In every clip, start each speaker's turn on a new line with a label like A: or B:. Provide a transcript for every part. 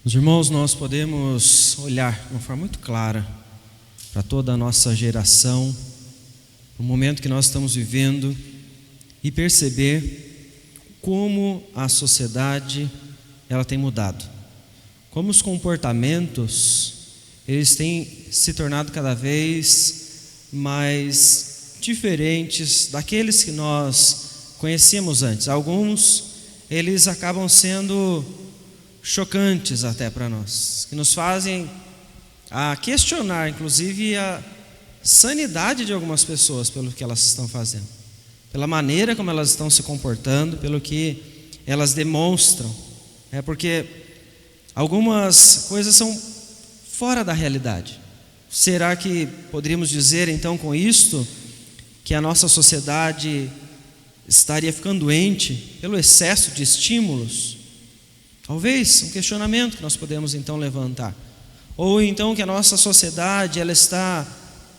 A: Meus irmãos, nós podemos olhar de uma forma muito clara para toda a nossa geração, o momento que nós estamos vivendo, e perceber como a sociedade ela tem mudado, como os comportamentos eles têm se tornado cada vez mais diferentes daqueles que nós conhecíamos antes. Alguns eles acabam sendo chocantes até para nós, que nos fazem a questionar, inclusive, a sanidade de algumas pessoas pelo que elas estão fazendo, pela maneira como elas estão se comportando, pelo que elas demonstram. Porque algumas coisas são fora da realidade. Será que poderíamos dizer então com isto que a nossa sociedade estaria ficando doente pelo excesso de estímulos? Talvez um questionamento que nós podemos então levantar. Ou então que a nossa sociedade ela está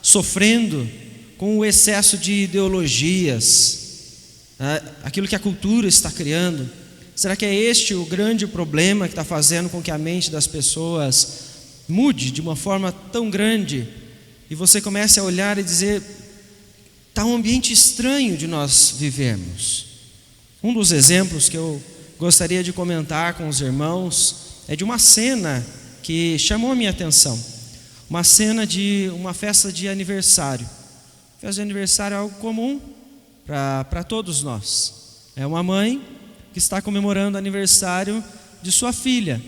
A: sofrendo com o excesso de ideologias, aquilo que a cultura está criando. Será que é este o grande problema que está fazendo com que a mente das pessoas mude de uma forma tão grande? E você comece a olhar e dizer, está um ambiente estranho de nós vivermos. Um dos exemplos que eu gostaria de comentar com os irmãos é de uma cena que chamou a minha atenção. Uma cena de uma festa de aniversário. Festa de aniversário é algo comum para todos nós. É uma mãe que está comemorando o aniversário de sua filha,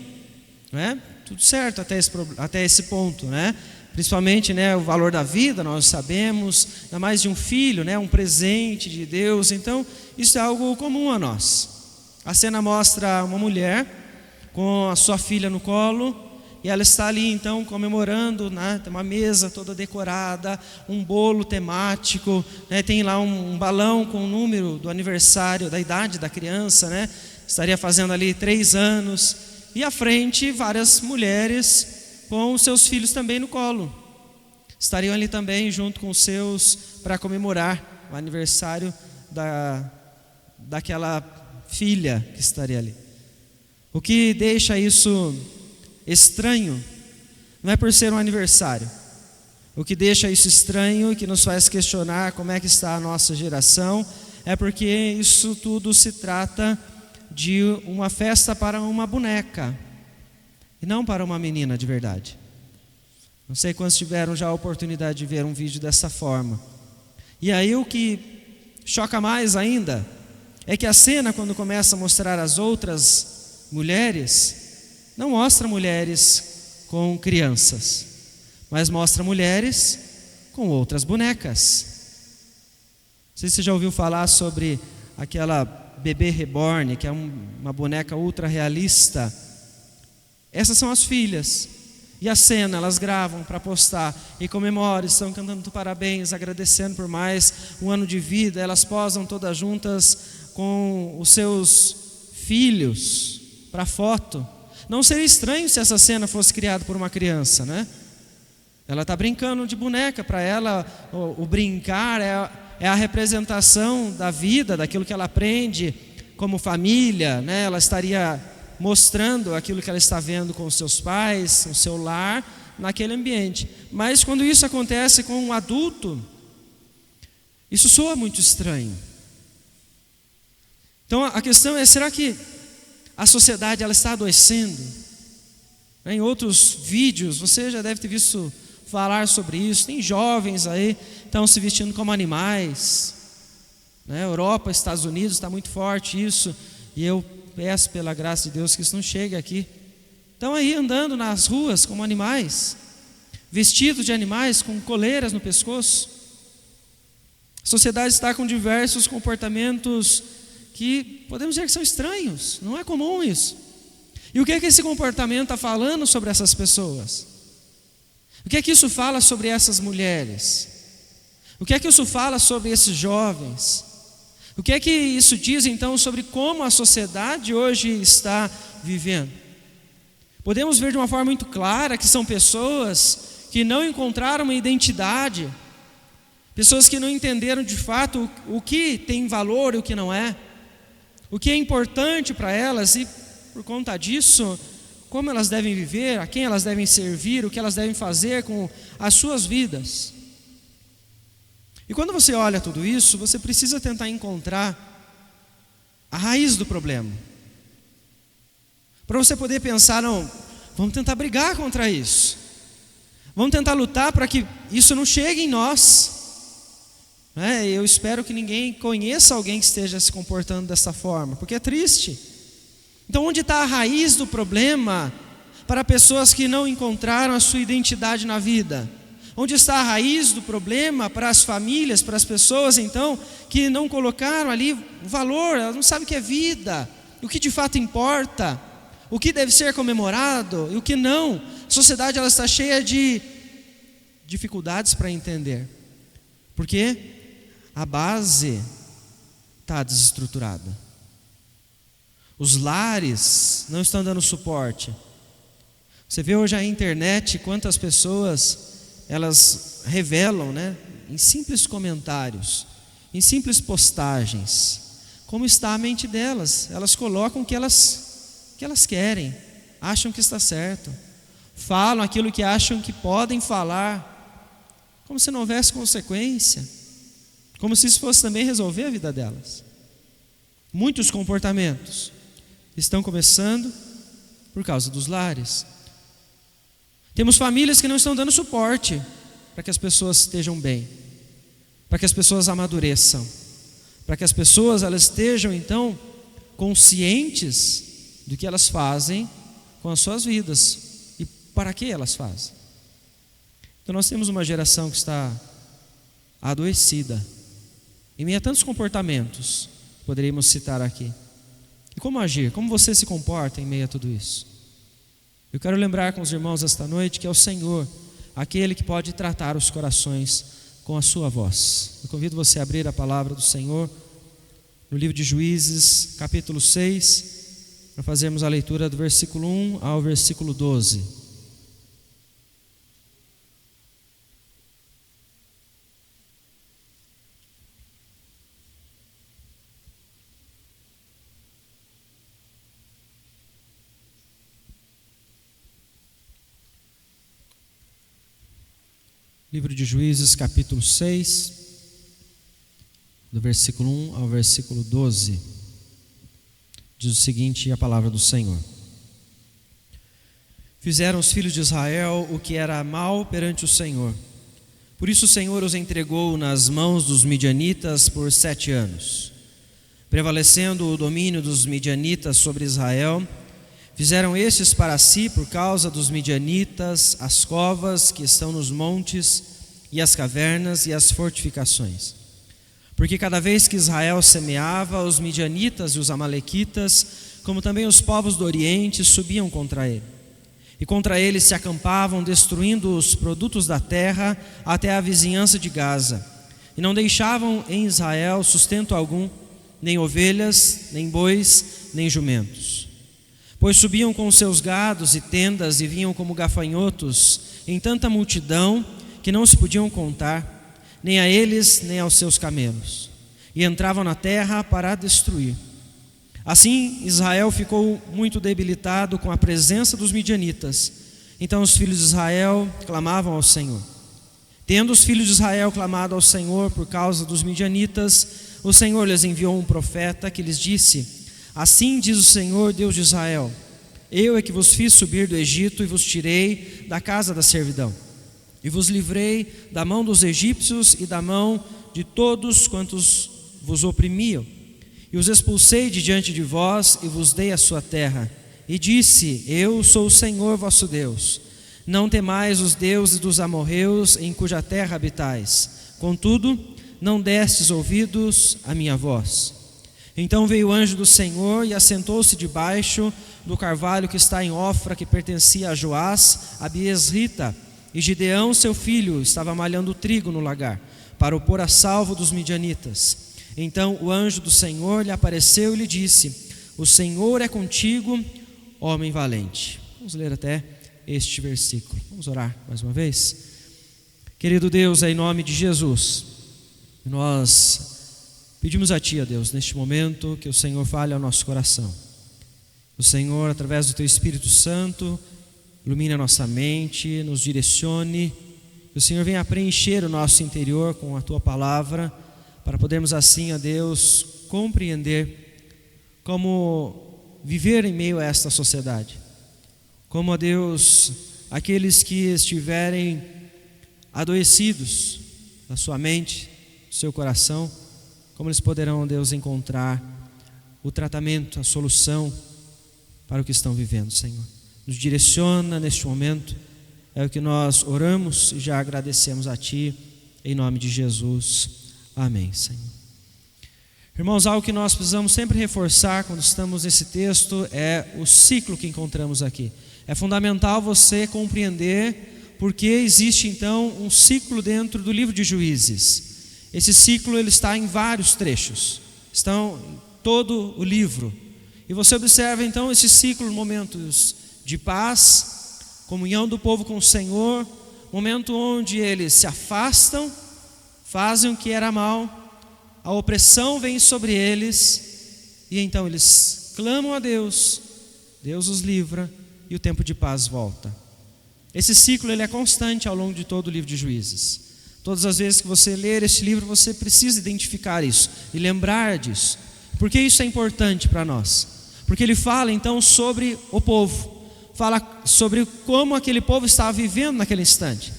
A: não é? Tudo certo até esse ponto, né? Principalmente, né, o valor da vida, nós sabemos, ainda mais de um filho, né, um presente de Deus. Então, isso é algo comum a nós. A cena mostra uma mulher com a sua filha no colo, e ela está ali então comemorando, né? Tem uma mesa toda decorada, um bolo temático, né? Tem lá um balão com o número do aniversário, da idade da criança, né? Estaria fazendo ali 3 anos, e à frente várias mulheres com os seus filhos também no colo, estariam ali também junto com os seus para comemorar o aniversário daquela filha que estaria ali. O que deixa isso estranho não é por ser um aniversário. O que deixa isso estranho e que nos faz questionar como é que está a nossa geração é porque isso tudo se trata de uma festa para uma boneca e não para uma menina de verdade. Não sei quantos tiveram já a oportunidade de ver um vídeo dessa forma. E aí o que choca mais ainda é que a cena, quando começa a mostrar as outras mulheres, não mostra mulheres com crianças, mas mostra mulheres com outras bonecas. Não sei se você já ouviu falar sobre aquela bebê reborn, que é uma boneca ultra realista. Essas são as filhas. E a cena, elas gravam para postar e comemoram, estão cantando parabéns, agradecendo por mais um ano de vida. Elas posam todas juntas com os seus filhos para foto. Não seria estranho se essa cena fosse criada por uma criança, né? Ela está brincando de boneca. Para ela, o brincar é a representação da vida, daquilo que ela aprende como família, né? Ela estaria mostrando aquilo que ela está vendo com os seus pais, o seu lar, naquele ambiente. Mas quando isso acontece com um adulto, isso soa muito estranho. Então a questão é, será que a sociedade ela está adoecendo? Em outros vídeos você já deve ter visto falar sobre isso. Tem jovens aí que estão se vestindo como animais, né? Europa, Estados Unidos, está muito forte isso. E eu peço pela graça de Deus que isso não chegue aqui. Estão aí andando nas ruas como animais, vestidos de animais, com coleiras no pescoço. A sociedade está com diversos comportamentos que podemos dizer que são estranhos. Não é comum isso. E o que é que esse comportamento está falando sobre essas pessoas? O que é que isso fala sobre essas mulheres? O que é que isso fala sobre esses jovens? O que é que isso diz então sobre como a sociedade hoje está vivendo? Podemos ver de uma forma muito clara que são pessoas que não encontraram uma identidade, pessoas que não entenderam de fato o que tem valor e o que não é, o que é importante para elas, e por conta disso como elas devem viver, a quem elas devem servir, o que elas devem fazer com as suas vidas. E quando você olha tudo isso, você precisa tentar encontrar a raiz do problema. Para você poder pensar, não, vamos tentar brigar contra isso. Vamos tentar lutar para que isso não chegue em nós. Eu espero que ninguém conheça alguém que esteja se comportando dessa forma, porque é triste. Então, onde está a raiz do problema para pessoas que não encontraram a sua identidade na vida? Onde está a raiz do problema para as famílias, para as pessoas, então, que não colocaram ali o valor, elas não sabem o que é vida, o que de fato importa, o que deve ser comemorado e o que não. A sociedade ela está cheia de dificuldades para entender, porque a base está desestruturada. Os lares não estão dando suporte. Você vê hoje a internet, quantas pessoas elas revelam, em simples comentários, em simples postagens, como está a mente delas. Elas colocam o que elas querem, acham que está certo, falam aquilo que acham que podem falar, como se não houvesse consequência, como se isso fosse também resolver a vida delas. Muitos comportamentos estão começando por causa dos lares. Temos famílias que não estão dando suporte para que as pessoas estejam bem, para que as pessoas amadureçam, para que as pessoas elas estejam então conscientes do que elas fazem com as suas vidas e para que elas fazem. Então nós temos uma geração que está adoecida em meio a tantos comportamentos, poderíamos citar aqui. E como agir? Como você se comporta em meio a tudo isso? Eu quero lembrar com os irmãos esta noite que é o Senhor, aquele que pode tratar os corações com a sua voz. Eu convido você a abrir a palavra do Senhor no livro de Juízes, capítulo 6, para fazermos a leitura do versículo 1 ao versículo 12. Livro de Juízes, capítulo 6, do versículo 1 ao versículo 12, diz o seguinte a palavra do Senhor: Fizeram os filhos de Israel o que era mal perante o Senhor. Por isso o Senhor os entregou nas mãos dos midianitas por 7 anos. Prevalecendo o domínio dos midianitas sobre Israel, fizeram estes para si, por causa dos midianitas, as covas que estão nos montes, e as cavernas e as fortificações. Porque cada vez que Israel semeava, os midianitas e os amalequitas, como também os povos do Oriente, subiam contra ele. E contra ele se acampavam, destruindo os produtos da terra até a vizinhança de Gaza. E não deixavam em Israel sustento algum, nem ovelhas, nem bois, nem jumentos. Pois subiam com os seus gados e tendas e vinham como gafanhotos em tanta multidão que não se podiam contar, nem a eles nem aos seus camelos, e entravam na terra para a destruir. Assim Israel ficou muito debilitado com a presença dos midianitas. Então os filhos de Israel clamavam ao Senhor. Tendo os filhos de Israel clamado ao Senhor por causa dos midianitas, o Senhor lhes enviou um profeta que lhes disse: Assim diz o Senhor, Deus de Israel: Eu é que vos fiz subir do Egito e vos tirei da casa da servidão, e vos livrei da mão dos egípcios e da mão de todos quantos vos oprimiam, e os expulsei de diante de vós e vos dei a sua terra. E disse: Eu sou o Senhor vosso Deus. Não temais os deuses dos amorreus em cuja terra habitais. Contudo, não destes ouvidos à minha voz. Então veio o anjo do Senhor e assentou-se debaixo do carvalho que está em Ofra, que pertencia a Joás, a Biesrita. E Gideão, seu filho, estava malhando trigo no lagar, para o pôr a salvo dos midianitas. Então o anjo do Senhor lhe apareceu e lhe disse: O Senhor é contigo, homem valente. Vamos ler até este versículo. Vamos orar mais uma vez. Querido Deus, em nome de Jesus, nós pedimos a Ti, ó Deus, neste momento, que o Senhor fale ao nosso coração, O Senhor, através do Teu Espírito Santo, ilumine a nossa mente, nos direcione, que o Senhor venha preencher o nosso interior com a Tua palavra, para podermos assim, ó Deus, compreender como viver em meio a esta sociedade. Como, ó Deus, aqueles que estiverem adoecidos da sua mente, do seu coração, como eles poderão, ó Deus, encontrar o tratamento, a solução para o que estão vivendo, Senhor. Nos direciona neste momento, é o que nós oramos e já agradecemos a Ti, em nome de Jesus. Amém, Senhor. Irmãos, algo que nós precisamos sempre reforçar quando estamos nesse texto é o ciclo que encontramos aqui. É fundamental você compreender porque existe então um ciclo dentro do livro de Juízes. Esse ciclo ele está em vários trechos, estão em todo o livro. E você observa então esse ciclo, momentos de paz, comunhão do povo com o Senhor, momento onde eles se afastam, fazem o que era mal, a opressão vem sobre eles, e então eles clamam a Deus, Deus os livra, e o tempo de paz volta. Esse ciclo ele é constante ao longo de todo o livro de Juízes. Todas as vezes que você ler este livro, você precisa identificar isso e lembrar disso. Por que isso é importante para nós? Porque ele fala então sobre o povo, fala sobre como aquele povo estava vivendo naquele instante.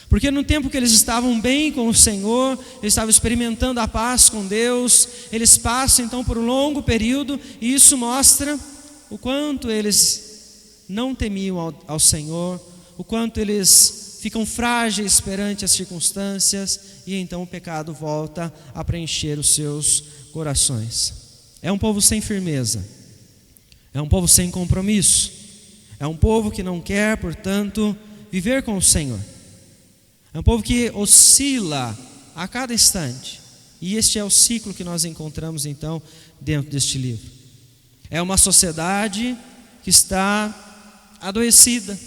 A: Porque no tempo que eles estavam bem com o Senhor, eles estavam experimentando a paz com Deus, eles passam então por um longo período, e isso mostra o quanto eles não temiam ao Senhor, o quanto eles ficam frágeis perante as circunstâncias, e então o pecado volta a preencher os seus corações. É um povo sem firmeza, é um povo sem compromisso, é um povo que não quer, portanto, viver com o Senhor. É um povo que oscila a cada instante. E este é o ciclo que nós encontramos então dentro deste livro. É uma sociedade que está adoecida,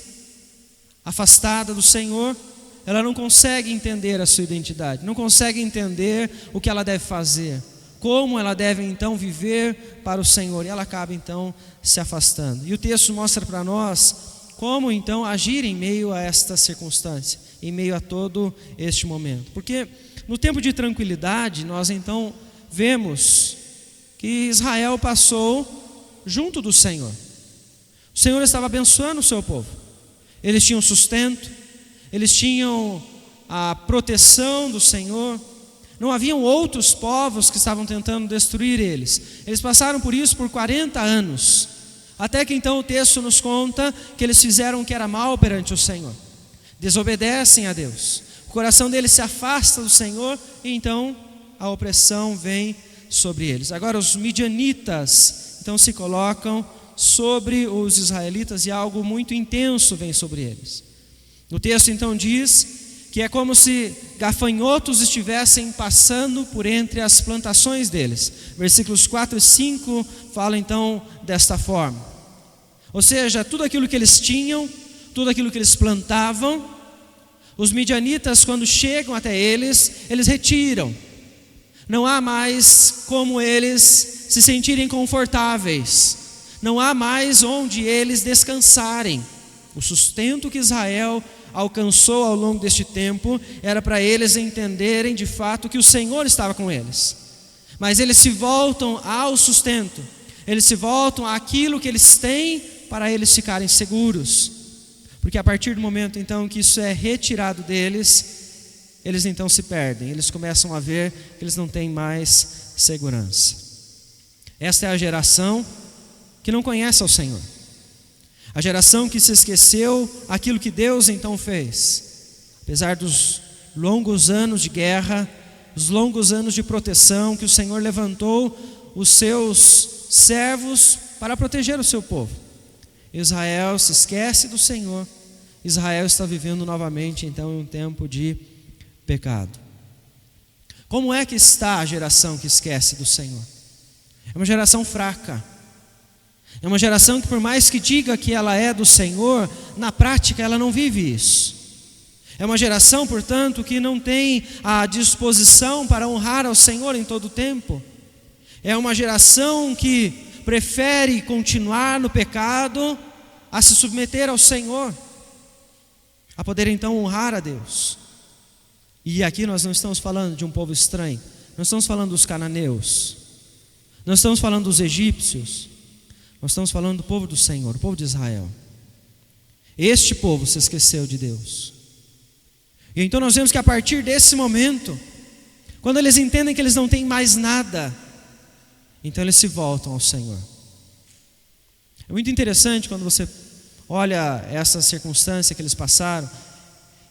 A: afastada do Senhor. Ela não consegue entender a sua identidade, não consegue entender o que ela deve fazer, como ela deve então viver para o Senhor, e ela acaba então se afastando. E o texto mostra para nós como então agir em meio a esta circunstância, em meio a todo este momento. Porque no tempo de tranquilidade nós então vemos que Israel passou junto do Senhor. O Senhor estava abençoando o seu povo. Eles tinham sustento, eles tinham a proteção do Senhor. Não haviam outros povos que estavam tentando destruir eles. Eles passaram por isso por 40 anos. Até que então o texto nos conta que eles fizeram o que era mal perante o Senhor. Desobedecem a Deus. O coração deles se afasta do Senhor e então a opressão vem sobre eles. Agora os midianitas então se colocam sobre os israelitas e algo muito intenso vem sobre eles. O texto então diz que é como se gafanhotos estivessem passando por entre as plantações deles. Versículos 4 e 5 falam então desta forma. Ou seja, tudo aquilo que eles tinham, tudo aquilo que eles plantavam, os midianitas quando chegam até eles retiram. Não há mais como eles se sentirem confortáveis. Não há mais onde eles descansarem. O sustento que Israel alcançou ao longo deste tempo era para eles entenderem de fato que o Senhor estava com eles. Mas eles se voltam ao sustento, eles se voltam àquilo que eles têm para eles ficarem seguros. Porque a partir do momento então que isso é retirado deles, eles então se perdem, eles começam a ver que eles não têm mais segurança. Esta é a geração que não conhece ao Senhor. A geração que se esqueceu aquilo que Deus então fez. Apesar dos longos anos de guerra, os longos anos de proteção que o Senhor levantou os seus servos para proteger o seu povo. Israel se esquece do Senhor. Israel está vivendo novamente então em um tempo de pecado. Como é que está a geração que esquece do Senhor? É uma geração fraca. É uma geração que por mais que diga que ela é do Senhor, na prática ela não vive isso. É uma geração, portanto, que não tem a disposição para honrar ao Senhor em todo o tempo. É uma geração que, prefere continuar no pecado a se submeter ao Senhor, a poder então honrar a Deus. E aqui nós não estamos falando de um povo estranho, nós estamos falando dos cananeus, nós estamos falando dos egípcios, nós estamos falando do povo do Senhor, o povo de Israel. Este povo se esqueceu de Deus. E então nós vemos que a partir desse momento, quando eles entendem que eles não têm mais nada, então eles se voltam ao Senhor. É muito interessante quando você olha essa circunstância que eles passaram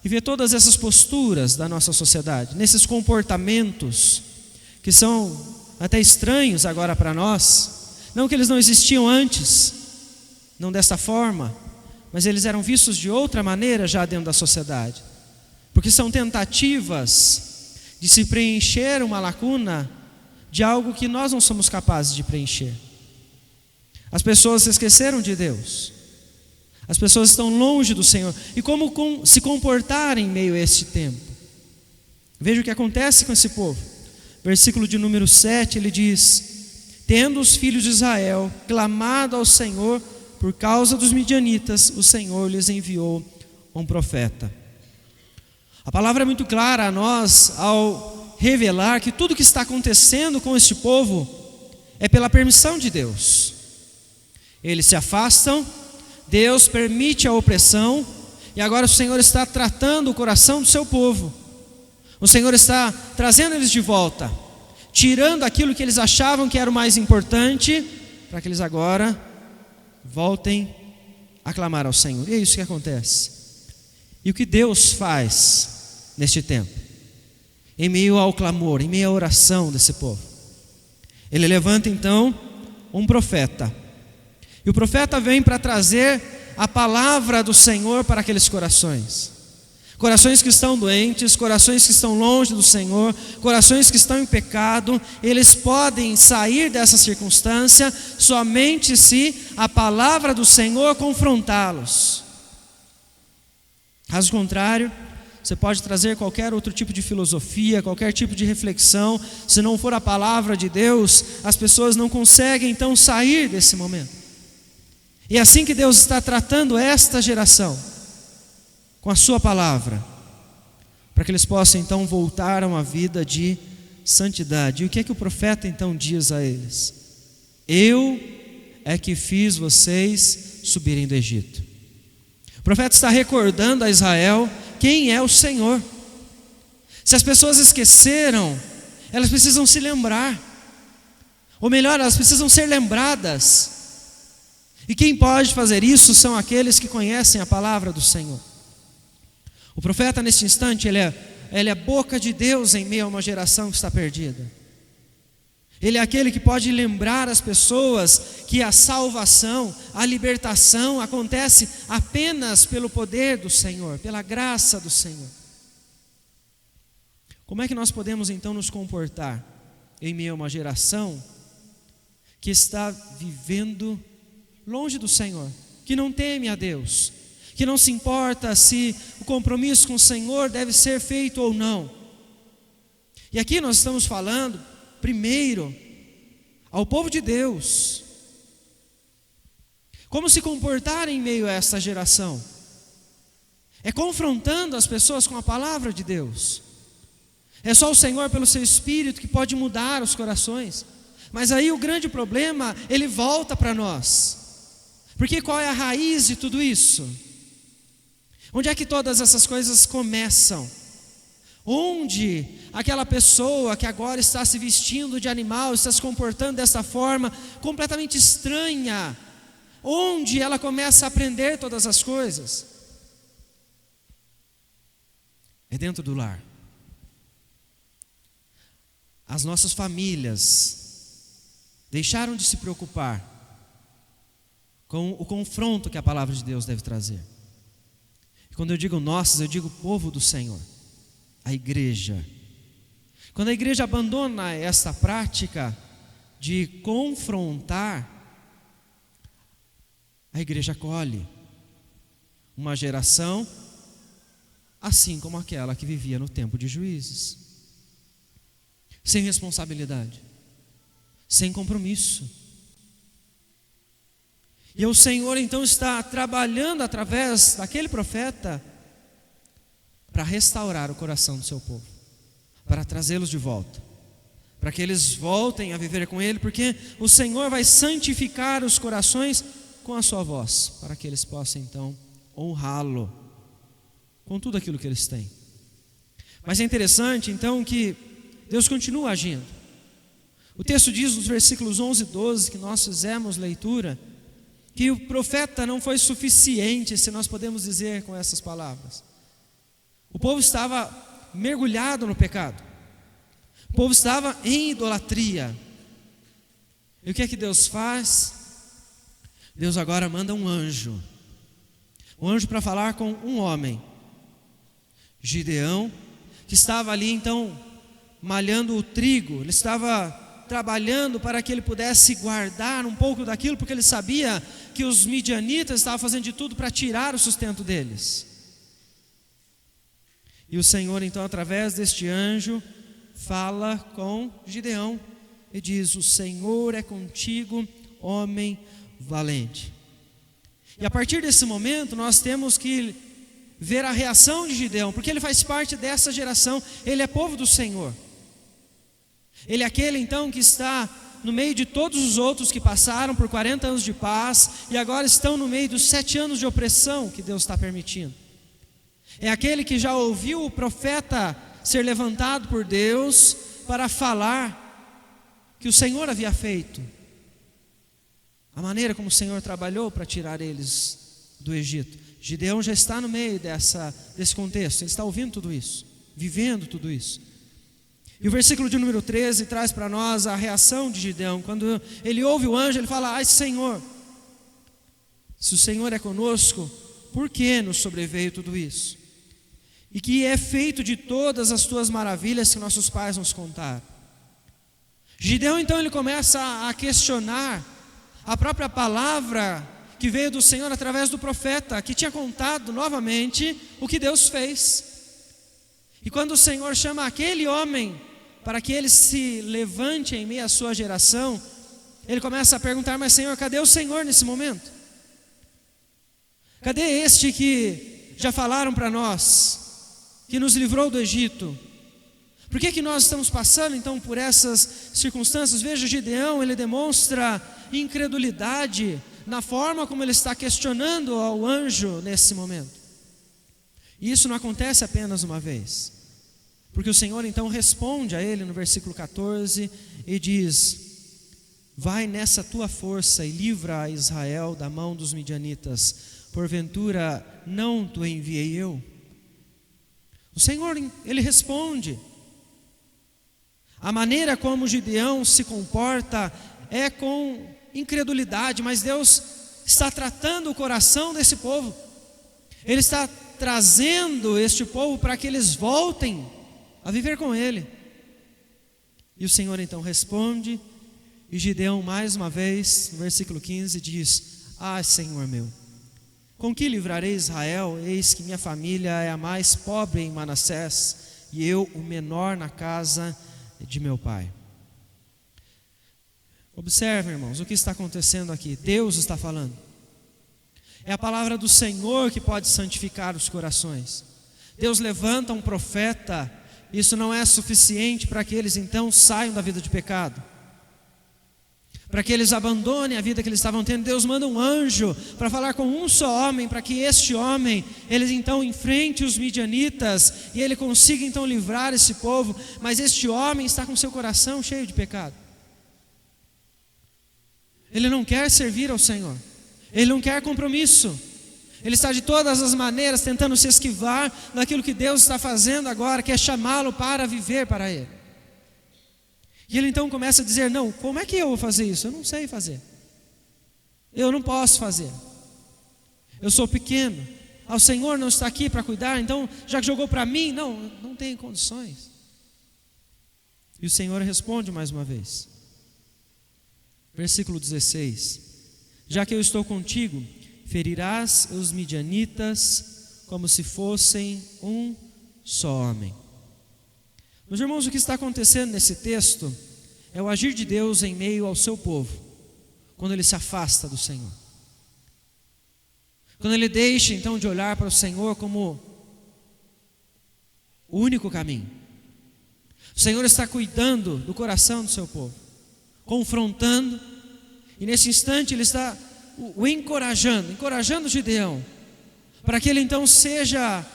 A: e vê todas essas posturas da nossa sociedade, nesses comportamentos que são até estranhos agora para nós, não que eles não existiam antes, não dessa forma, mas eles eram vistos de outra maneira já dentro da sociedade, porque são tentativas de se preencher uma lacuna de algo que nós não somos capazes de preencher. As pessoas se esqueceram de Deus, as pessoas estão longe do Senhor, e como se comportar em meio a este tempo? Veja o que acontece com esse povo. Versículo de número 7, ele diz: tendo os filhos de Israel clamado ao Senhor por causa dos midianitas, o Senhor lhes enviou um profeta. A palavra é muito clara a nós ao revelar que tudo que está acontecendo com este povo é pela permissão de Deus. Eles se afastam, Deus permite a opressão, e agora o Senhor está tratando o coração do seu povo. O Senhor está trazendo eles de volta, tirando aquilo que eles achavam que era o mais importante, para que eles agora voltem a clamar ao Senhor. E é isso que acontece. E o que Deus faz neste tempo, em meio ao clamor, em meio à oração desse povo? Ele levanta então um profeta, e o profeta vem para trazer a palavra do Senhor para aqueles corações. Corações que estão doentes, corações que estão longe do Senhor, corações que estão em pecado, eles podem sair dessa circunstância somente se a palavra do Senhor confrontá-los. Caso contrário, você pode trazer qualquer outro tipo de filosofia, qualquer tipo de reflexão, se não for a palavra de Deus, as pessoas não conseguem então sair desse momento. E é assim que Deus está tratando esta geração, com a sua palavra, para que eles possam então voltar a uma vida de santidade. E o que é que o profeta então diz a eles? Eu é que fiz vocês subirem do Egito. O profeta está recordando a Israel quem é o Senhor. Se as pessoas esqueceram, elas precisam se lembrar, ou melhor, elas precisam ser lembradas. E quem pode fazer isso são aqueles que conhecem a palavra do Senhor. O profeta neste instante, ele é a boca de Deus em meio a uma geração que está perdida. Ele é aquele que pode lembrar as pessoas que a salvação, a libertação acontece apenas pelo poder do Senhor, pela graça do Senhor. Como é que nós podemos então nos comportar em meio a uma geração que está vivendo longe do Senhor, que não teme a Deus, que não se importa se o compromisso com o Senhor deve ser feito ou não? E aqui nós estamos falando primeiro ao povo de Deus. Como se comportar em meio a essa geração? É confrontando as pessoas com a palavra de Deus. É só o Senhor pelo seu Espírito que pode mudar os corações. Mas aí o grande problema, ele volta para nós. Porque qual é a raiz de tudo isso? Onde é que todas essas coisas começam? Onde aquela pessoa que agora está se vestindo de animal, está se comportando dessa forma completamente estranha, onde ela começa a aprender todas as coisas? É dentro do lar. As nossas famílias deixaram de se preocupar com o confronto que a palavra de Deus deve trazer. E quando eu digo nossas, eu digo povo do Senhor, a igreja. Quando a igreja abandona essa prática de confrontar, a igreja acolhe uma geração assim como aquela que vivia no tempo de Juízes, sem responsabilidade, sem compromisso. E o Senhor então está trabalhando através daquele profeta para restaurar o coração do seu povo, para trazê-los de volta, para que eles voltem a viver com Ele, porque o Senhor vai santificar os corações com a sua voz, para que eles possam então honrá-lo com tudo aquilo que eles têm. Mas é interessante então que Deus continua agindo. O texto diz nos versículos 11 e 12 que nós fizemos leitura, que o profeta não foi suficiente, se nós podemos dizer com essas palavras. O povo estava mergulhado no pecado, o povo estava em idolatria. E o que é que Deus faz? Deus agora manda um anjo para falar com um homem, Gideão, que estava ali então malhando o trigo. Ele estava trabalhando para que ele pudesse guardar um pouco daquilo, porque ele sabia que os midianitas estavam fazendo de tudo para tirar o sustento deles. E o Senhor então, através deste anjo, fala com Gideão e diz: o Senhor é contigo, homem valente. E a partir desse momento nós temos que ver a reação de Gideão, porque ele faz parte dessa geração, ele é povo do Senhor. Ele é aquele então que está no meio de todos os outros que passaram por 40 anos de paz e agora estão no meio dos 7 anos de opressão que Deus está permitindo. É aquele que já ouviu o profeta ser levantado por Deus para falar que o Senhor havia feito, a maneira como o Senhor trabalhou para tirar eles do Egito. Gideão já está no meio desse contexto, ele está ouvindo tudo isso, vivendo tudo isso. E o versículo de número 13 traz para nós a reação de Gideão. Quando ele ouve o anjo, ele fala: ai Senhor, se o Senhor é conosco, por que nos sobreveio tudo isso? E que é feito de todas as tuas maravilhas que nossos pais nos contaram. Gideão então ele começa a questionar a própria palavra que veio do Senhor através do profeta, que tinha contado novamente o que Deus fez. E quando o Senhor chama aquele homem para que ele se levante em meio à sua geração, ele começa a perguntar: mas Senhor, cadê o Senhor nesse momento? Cadê este que já falaram para nós, que nos livrou do Egito? Por que nós estamos passando então por essas circunstâncias? Veja, Gideão, ele demonstra incredulidade na forma como ele está questionando ao anjo nesse momento. E isso não acontece apenas uma vez, porque o Senhor então responde a ele no versículo 14 e diz: vai nessa tua força e livra a Israel da mão dos midianitas, porventura não tu enviei eu? O Senhor, ele responde. A maneira como Gideão se comporta é com incredulidade, mas Deus está tratando o coração desse povo. Ele está trazendo este povo para que eles voltem a viver com Ele. E o Senhor então responde, e Gideão mais uma vez, no versículo 15 diz: ah Senhor meu, com que livrarei Israel? Eis que minha família é a mais pobre em Manassés, e eu o menor na casa de meu pai. Observe, irmãos, o que está acontecendo aqui. Deus está falando. É a palavra do Senhor que pode santificar os corações. Deus levanta um profeta. Isso não é suficiente para que eles então saiam da vida de pecado, para que eles abandonem a vida que eles estavam tendo. Deus manda um anjo para falar com um só homem, para que este homem, ele então enfrente os midianitas e ele consiga então livrar esse povo. Mas este homem está com seu coração cheio de pecado. Ele não quer servir ao Senhor, ele não quer compromisso. Ele está de todas as maneiras tentando se esquivar daquilo que Deus está fazendo agora, que é chamá-lo para viver para Ele. E ele então começa a dizer: não, como é que eu vou fazer isso? Eu não sei fazer, eu não posso fazer, eu sou pequeno, o Senhor não está aqui para cuidar, então já que jogou para mim, não tenho condições. E o Senhor responde mais uma vez, versículo 16: já que eu estou contigo, ferirás os midianitas como se fossem um só homem. Meus irmãos, o que está acontecendo nesse texto é o agir de Deus em meio ao seu povo, quando ele se afasta do Senhor. Quando ele deixa então de olhar para o Senhor como o único caminho. O Senhor está cuidando do coração do seu povo, confrontando, e nesse instante ele está o encorajando Gideão, para que ele então seja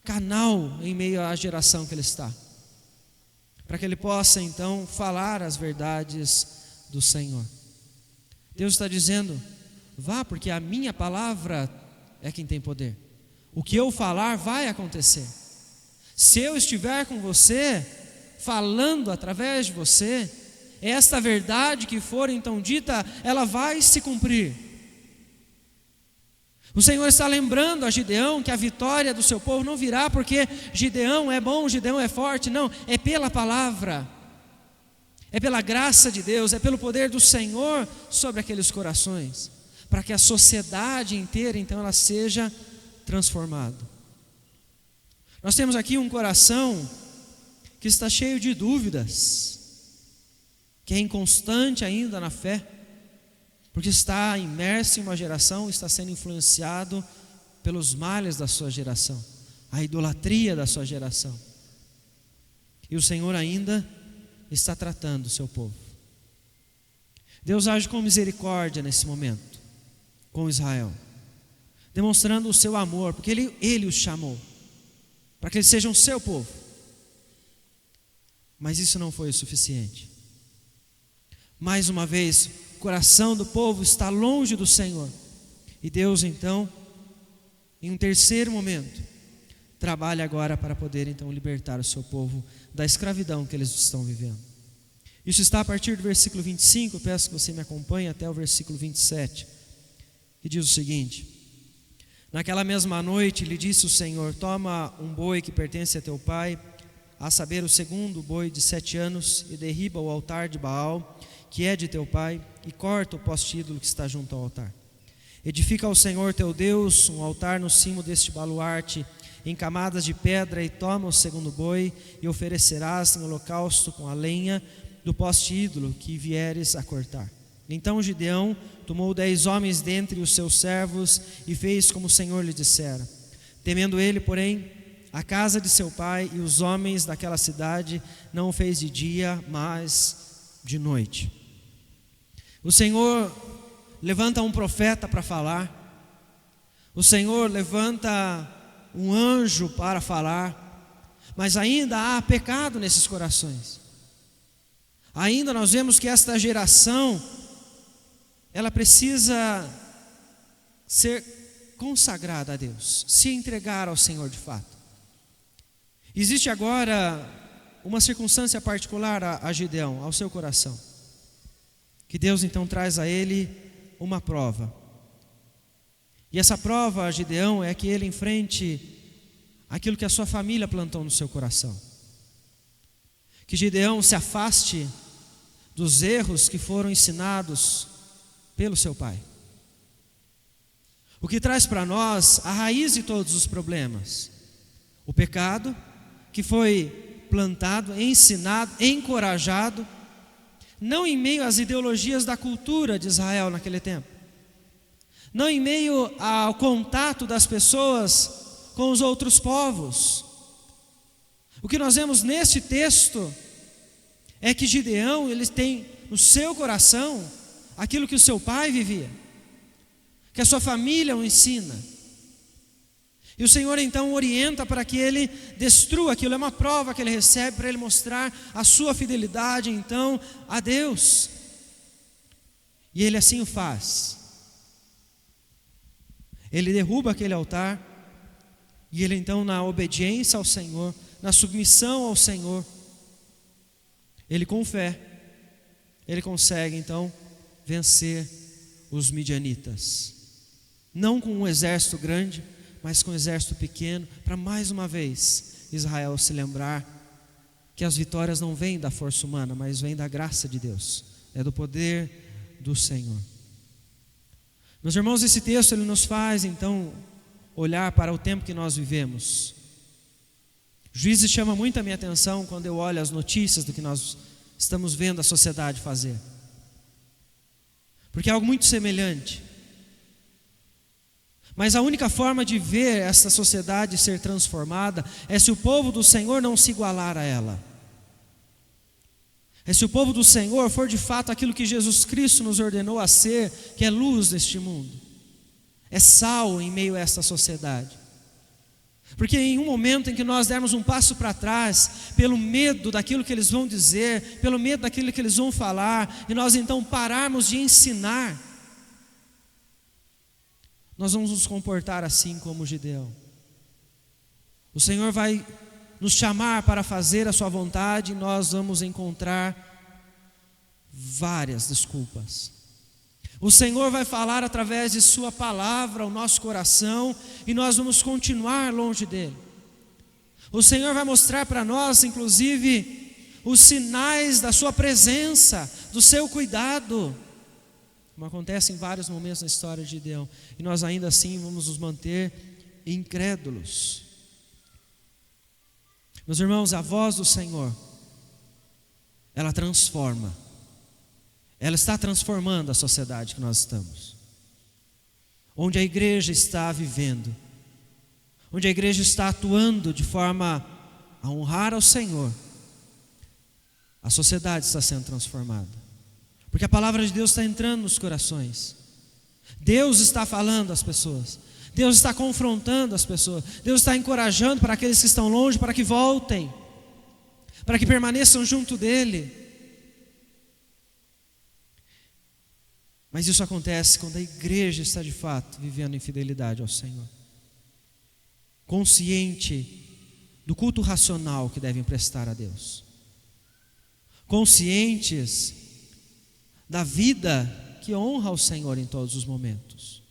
A: canal em meio à geração que ele está, para que ele possa então falar as verdades do Senhor. Deus está dizendo: vá, porque a minha palavra é quem tem poder. O que eu falar vai acontecer. Se eu estiver com você, falando através de você, esta verdade que for então dita, ela vai se cumprir. O Senhor está lembrando a Gideão que a vitória do seu povo não virá porque Gideão é bom, Gideão é forte. Não, é pela palavra, é pela graça de Deus, é pelo poder do Senhor sobre aqueles corações, para que a sociedade inteira então ela seja transformada. Nós temos aqui um coração que está cheio de dúvidas, que é inconstante ainda na fé, porque está imerso em uma geração, está sendo influenciado pelos males da sua geração, a idolatria da sua geração. E o Senhor ainda está tratando o seu povo. Deus age com misericórdia nesse momento, com Israel, demonstrando o seu amor, porque Ele os chamou, para que eles sejam o seu povo. Mas isso não foi o suficiente. Mais uma vez, o coração do povo está longe do Senhor. E Deus então, em um terceiro momento, trabalha agora para poder então libertar o seu povo da escravidão que eles estão vivendo. Isso está a partir do versículo 25, eu peço que você me acompanhe até o versículo 27, que diz o seguinte: naquela mesma noite lhe disse o Senhor: toma um boi que pertence a teu pai, a saber o segundo boi de 7 anos, e derriba o altar de Baal, que é de teu pai, e corta o poste ídolo que está junto ao altar. Edifica ao Senhor teu Deus um altar no cimo deste baluarte, em camadas de pedra, e toma o segundo boi, e oferecerás em holocausto com a lenha do poste ídolo que vieres a cortar. Então Gideão tomou 10 homens dentre os seus servos, e fez como o Senhor lhe dissera. Temendo ele, porém, a casa de seu pai e os homens daquela cidade, não o fez de dia, mas de noite. O Senhor levanta um profeta para falar, o Senhor levanta um anjo para falar, mas ainda há pecado nesses corações. Ainda nós vemos que esta geração, ela precisa ser consagrada a Deus, se entregar ao Senhor de fato. Existe agora uma circunstância particular a Gideão, ao seu coração, que Deus então traz a ele uma prova. E essa prova a Gideão é que ele enfrente aquilo que a sua família plantou no seu coração. Que Gideão se afaste dos erros que foram ensinados pelo seu pai. O que traz para nós a raiz de todos os problemas: o pecado que foi plantado, ensinado, encorajado, não em meio às ideologias da cultura de Israel naquele tempo, não em meio ao contato das pessoas com os outros povos. O que nós vemos neste texto é que Gideão, ele tem no seu coração aquilo que o seu pai vivia, que a sua família o ensina. E o Senhor então orienta para que ele destrua aquilo. É uma prova que ele recebe para ele mostrar a sua fidelidade então a Deus. E ele assim o faz. Ele derruba aquele altar, e ele então, na obediência ao Senhor, na submissão ao Senhor, ele com fé, ele consegue então vencer os midianitas. Não com um exército grande, mas com um exército pequeno, para mais uma vez Israel se lembrar que as vitórias não vêm da força humana, mas vêm da graça de Deus, é do poder do Senhor. Meus irmãos, esse texto ele nos faz então olhar para o tempo que nós vivemos. Juízes chama muito a minha atenção quando eu olho as notícias do que nós estamos vendo a sociedade fazer, porque é algo muito semelhante. Mas a única forma de ver essa sociedade ser transformada é se o povo do Senhor não se igualar a ela. É se o povo do Senhor for de fato aquilo que Jesus Cristo nos ordenou a ser, que é luz neste mundo, é sal em meio a esta sociedade. Porque em um momento em que nós dermos um passo para trás, pelo medo daquilo que eles vão dizer, pelo medo daquilo que eles vão falar, e nós então pararmos de ensinar, nós vamos nos comportar assim como Gideão. O Senhor vai nos chamar para fazer a sua vontade, e nós vamos encontrar várias desculpas. O Senhor vai falar através de sua palavra ao nosso coração, e nós vamos continuar longe dele. O Senhor vai mostrar para nós, inclusive, os sinais da sua presença, do seu cuidado, como acontece em vários momentos na história de Gideão, e nós ainda assim vamos nos manter incrédulos. Meus irmãos, a voz do Senhor, ela transforma, ela está transformando a sociedade que nós estamos, onde a igreja está vivendo, onde a igreja está atuando de forma a honrar ao Senhor, a sociedade está sendo transformada. Porque a palavra de Deus está entrando nos corações. Deus está falando às pessoas. Deus está confrontando as pessoas. Deus está encorajando para aqueles que estão longe, para que voltem, para que permaneçam junto dEle. Mas isso acontece quando a igreja está de fato vivendo em fidelidade ao Senhor, consciente do culto racional que devem prestar a Deus, conscientes da vida que honra ao Senhor em todos os momentos.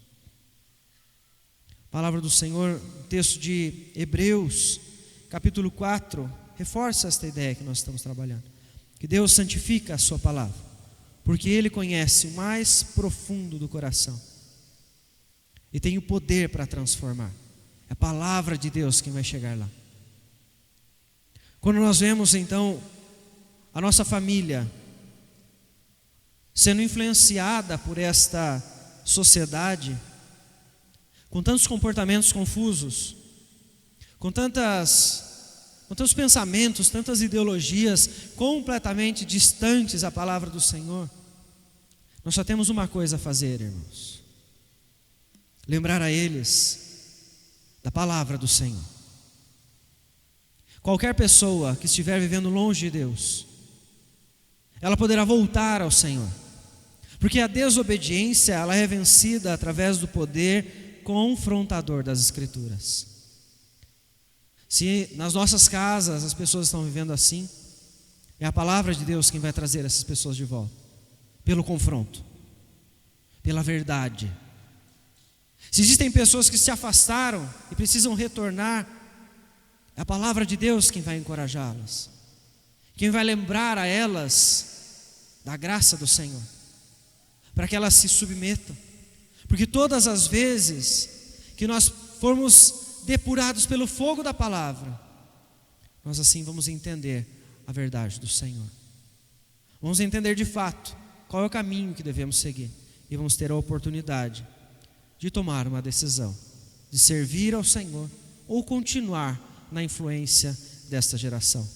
A: A palavra do Senhor, texto de Hebreus, capítulo 4, reforça esta ideia que nós estamos trabalhando, que Deus santifica a sua palavra, porque Ele conhece o mais profundo do coração e tem o poder para transformar. É a palavra de Deus quem vai chegar lá. Quando nós vemos então a nossa família sendo influenciada por esta sociedade, com tantos comportamentos confusos, com tantos pensamentos, tantas ideologias completamente distantes da palavra do Senhor, nós só temos uma coisa a fazer, irmãos: lembrar a eles da palavra do Senhor. Qualquer pessoa que estiver vivendo longe de Deus, ela poderá voltar ao Senhor, porque a desobediência, ela é vencida através do poder confrontador das Escrituras. Se nas nossas casas as pessoas estão vivendo assim, é a palavra de Deus quem vai trazer essas pessoas de volta, pelo confronto, pela verdade. Se existem pessoas que se afastaram e precisam retornar, é a palavra de Deus quem vai encorajá-las, quem vai lembrar a elas da graça do Senhor, para que elas se submetam. Porque todas as vezes que nós formos depurados pelo fogo da palavra, nós assim vamos entender a verdade do Senhor. Vamos entender de fato qual é o caminho que devemos seguir, e vamos ter a oportunidade de tomar uma decisão, de servir ao Senhor ou continuar na influência desta geração.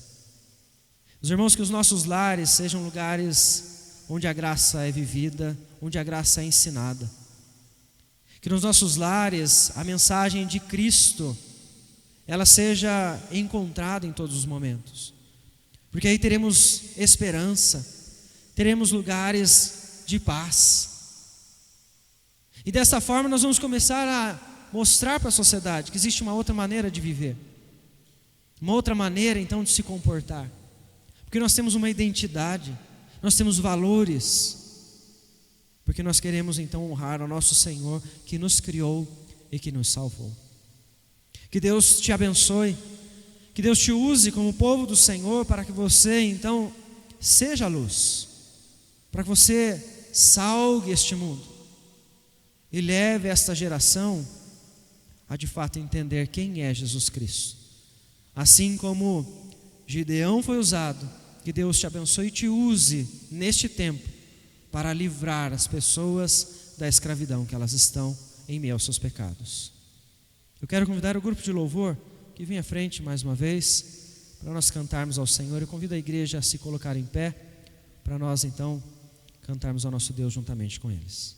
A: Os irmãos, que os nossos lares sejam lugares onde a graça é vivida, onde a graça é ensinada. Que nos nossos lares a mensagem de Cristo, ela seja encontrada em todos os momentos, porque aí teremos esperança, teremos lugares de paz, e dessa forma nós vamos começar a mostrar para a sociedade que existe uma outra maneira de viver, uma outra maneira então de se comportar, porque nós temos uma identidade, nós temos valores, porque nós queremos então honrar ao nosso Senhor que nos criou e que nos salvou. Que Deus te abençoe, que Deus te use como povo do Senhor, para que você então seja luz, para que você salgue este mundo e leve esta geração a de fato entender quem é Jesus Cristo. Assim como Gideão foi usado, que Deus te abençoe e te use neste tempo para livrar as pessoas da escravidão que elas estão em meio aos seus pecados. Eu quero convidar o grupo de louvor que vem à frente mais uma vez, para nós cantarmos ao Senhor. Eu convido a igreja a se colocar em pé, para nós então cantarmos ao nosso Deus juntamente com eles.